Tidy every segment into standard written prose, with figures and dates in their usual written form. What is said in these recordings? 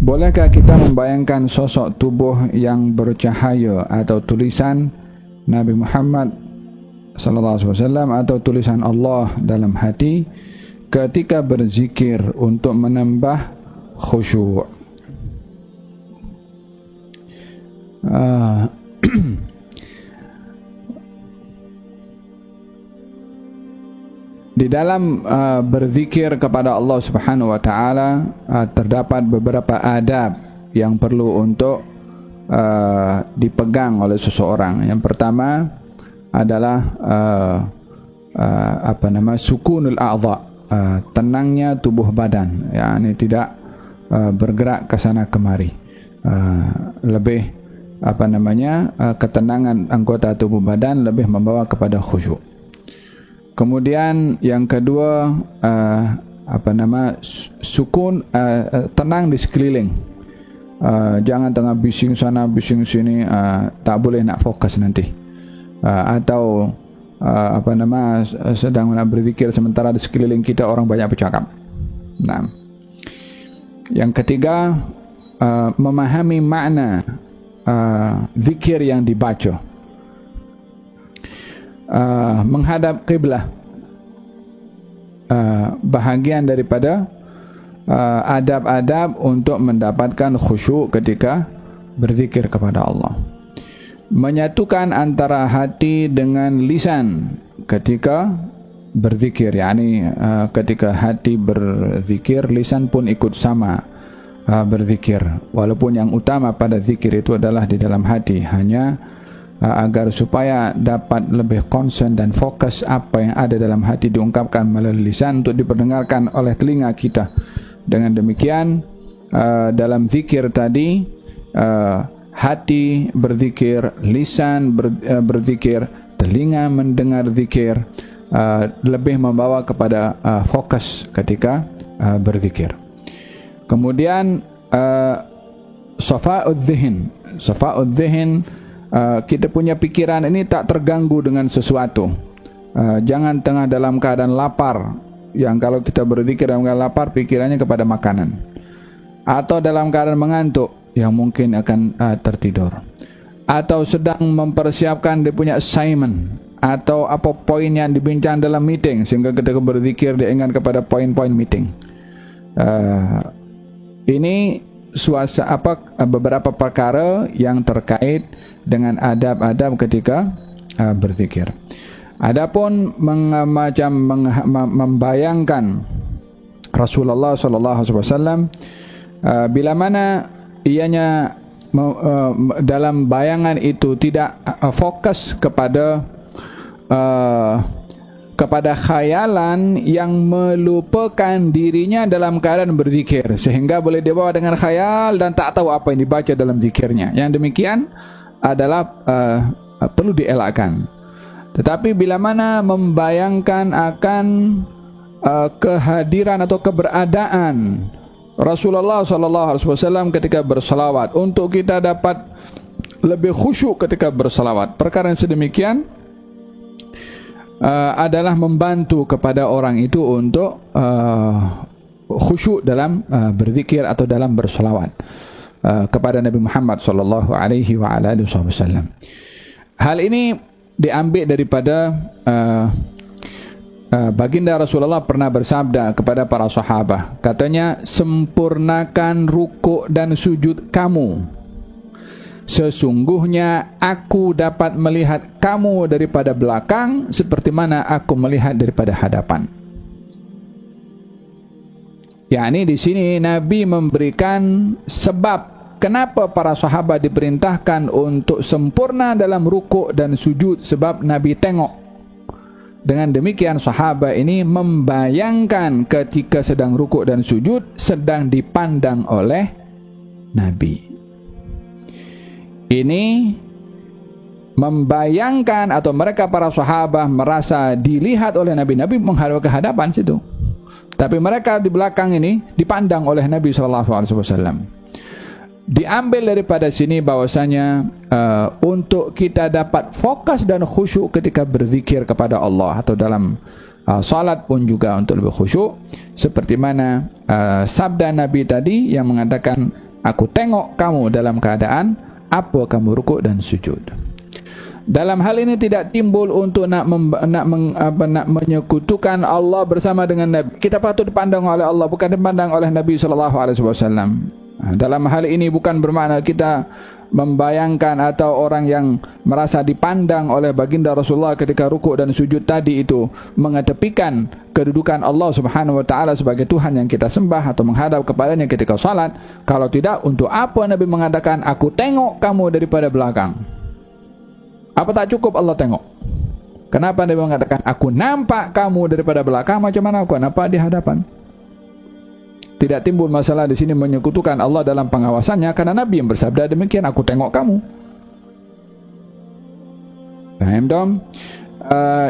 Bolehkah kita membayangkan sosok tubuh yang bercahaya atau tulisan Nabi Muhammad sallallahu alaihi wasallam atau tulisan Allah dalam hati ketika berzikir untuk menambah khusyuk? Di dalam berzikir kepada Allah Subhanahu wa taala terdapat beberapa adab yang perlu untuk dipegang oleh seseorang. Yang pertama adalah sukunul a'dha, tenangnya tubuh badan, yakni tidak bergerak ke sana kemari. Lebih ketenangan anggota tubuh badan lebih membawa kepada khusyuk. Kemudian yang kedua sukun, tenang di sekeliling. Jangan tengah bising sana bising sini, tak boleh nak fokus nanti. Atau sedang nak berzikir sementara di sekeliling kita orang banyak bercakap. Nah, yang ketiga memahami makna zikir yang dibaca. Menghadap qiblah, bahagian daripada adab-adab untuk mendapatkan khusyuk ketika berzikir kepada Allah. Menyatukan antara hati dengan lisan ketika berzikir, yakni ketika hati berzikir, lisan pun ikut sama berzikir, walaupun yang utama pada zikir itu adalah di dalam hati, hanya agar supaya dapat lebih konsen dan fokus apa yang ada dalam hati diungkapkan melalui lisan untuk diperdengarkan oleh telinga kita. Dengan demikian dalam zikir tadi hati berzikir, lisan berzikir, telinga mendengar zikir, lebih membawa kepada fokus ketika berzikir. Kemudian safa'ud dzihn, kita punya pikiran ini tak terganggu dengan sesuatu. Jangan tengah dalam keadaan lapar, yang kalau kita berzikir dalam keadaan lapar pikirannya kepada makanan, atau dalam keadaan mengantuk yang mungkin akan tertidur, atau sedang mempersiapkan dia punya assignment atau apa poin yang dibincang dalam meeting, sehingga ketika berzikir dia ingat kepada poin-poin meeting. Ini beberapa perkara yang terkait dengan adab-adab ketika berzikir. Adapun membayangkan Rasulullah sallallahu alaihi wasallam, bila mana ianya dalam bayangan itu tidak fokus kepada khayalan yang melupakan dirinya dalam keadaan berzikir, sehingga boleh dibawa dengan khayal dan tak tahu apa yang dibaca dalam zikirnya. Yang demikian adalah perlu dielakkan. Tetapi bila mana membayangkan akan kehadiran atau keberadaan Rasulullah sallallahu alaihi wasallam ketika bersalawat, untuk kita dapat lebih khusyuk ketika bersalawat, perkara yang sedemikian adalah membantu kepada orang itu untuk khusyuk dalam berzikir atau dalam bersalawat kepada Nabi Muhammad sallallahu alaihi wasallam. Hal ini diambil daripada baginda Rasulullah pernah bersabda kepada para sahabat, katanya, sempurnakan rukuk dan sujud kamu, sesungguhnya aku dapat melihat kamu daripada belakang seperti mana aku melihat daripada hadapan. yakni di sini Nabi memberikan sebab kenapa para sahabat diperintahkan untuk sempurna dalam rukuk dan sujud, sebab Nabi tengok. Dengan demikian sahabat ini membayangkan ketika sedang rukuk dan sujud sedang dipandang oleh Nabi. Ini membayangkan, atau mereka para sahabat merasa dilihat oleh Nabi. Nabi menghadap ke hadapan situ, tapi mereka di belakang ini dipandang oleh Nabi SAW. Diambil daripada sini bahwasanya untuk kita dapat fokus dan khusyuk ketika berzikir kepada Allah, atau dalam salat pun juga untuk lebih khusyuk, seperti mana sabda Nabi tadi yang mengatakan Aku tengok kamu dalam keadaan apa kamu rukuk dan sujud. Dalam hal ini tidak timbul untuk nak menyekutukan Allah bersama dengan Nabi. Kita patut dipandang oleh Allah, bukan dipandang oleh Nabi SAW. Dalam hal ini bukan bermakna kita membayangkan atau orang yang merasa dipandang oleh baginda Rasulullah ketika rukuk dan sujud tadi itu mengetepikan kedudukan Allah Subhanahu wa taala sebagai Tuhan yang kita sembah atau menghadap kepadanya ketika salat. Kalau tidak, untuk apa Nabi mengatakan aku tengok kamu daripada belakang? Apa tak cukup Allah tengok? Kenapa Nabi mengatakan aku nampak kamu daripada belakang? Macam mana aku nampak di hadapan? Tidak timbul masalah di sini menyekutukan Allah dalam pengawasannya, karena Nabi yang bersabda demikian, aku tengok kamu. Paham dong?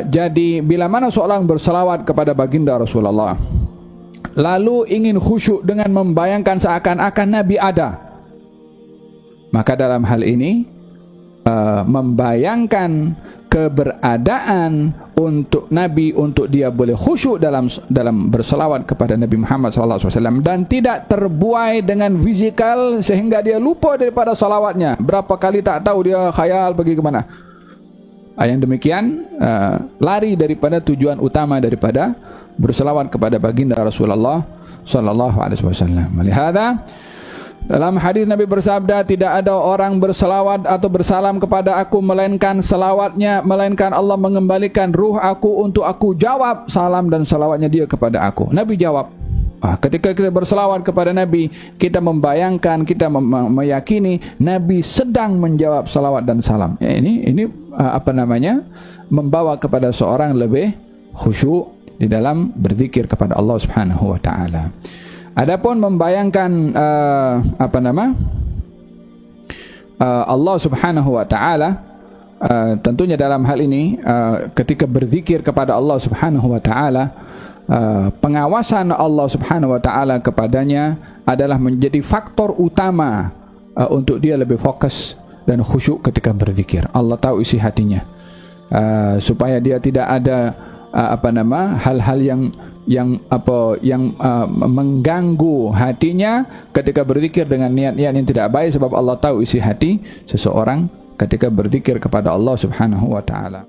Jadi bila mana seorang berselawat kepada baginda Rasulullah, lalu ingin khusyuk dengan membayangkan seakan-akan Nabi ada, maka dalam hal ini membayangkan keberadaan untuk Nabi, untuk dia boleh khusyuk dalam berselawat kepada Nabi Muhammad SAW, dan tidak terbuai dengan fizikal sehingga dia lupa daripada salawatnya. Berapa kali tak tahu dia khayal pergi ke mana. Yang demikian lari daripada tujuan utama daripada berselawat kepada baginda Rasulullah SAW. Melihat dalam hadis Nabi bersabda, tidak ada orang berselawat atau bersalam kepada aku melainkan Allah mengembalikan ruh aku untuk aku jawab salam dan salawatnya dia kepada aku. Nabi jawab. Ketika kita berselawat kepada Nabi, kita membayangkan, kita meyakini Nabi sedang menjawab salawat dan salam. Ini membawa kepada seorang lebih khusyuk di dalam berzikir kepada Allah Subhanahu wa taala. Adapun membayangkan Allah Subhanahu wa taala, tentunya dalam hal ini ketika berzikir kepada Allah Subhanahu wa taala, pengawasan Allah Subhanahu wa taala kepadanya adalah menjadi faktor utama untuk dia lebih fokus dan khusyuk ketika berzikir. Allah tahu isi hatinya, supaya dia tidak ada hal-hal yang mengganggu hatinya ketika berzikir dengan niat-niat yang tidak baik, sebab Allah tahu isi hati seseorang ketika berzikir kepada Allah Subhanahu wa taala.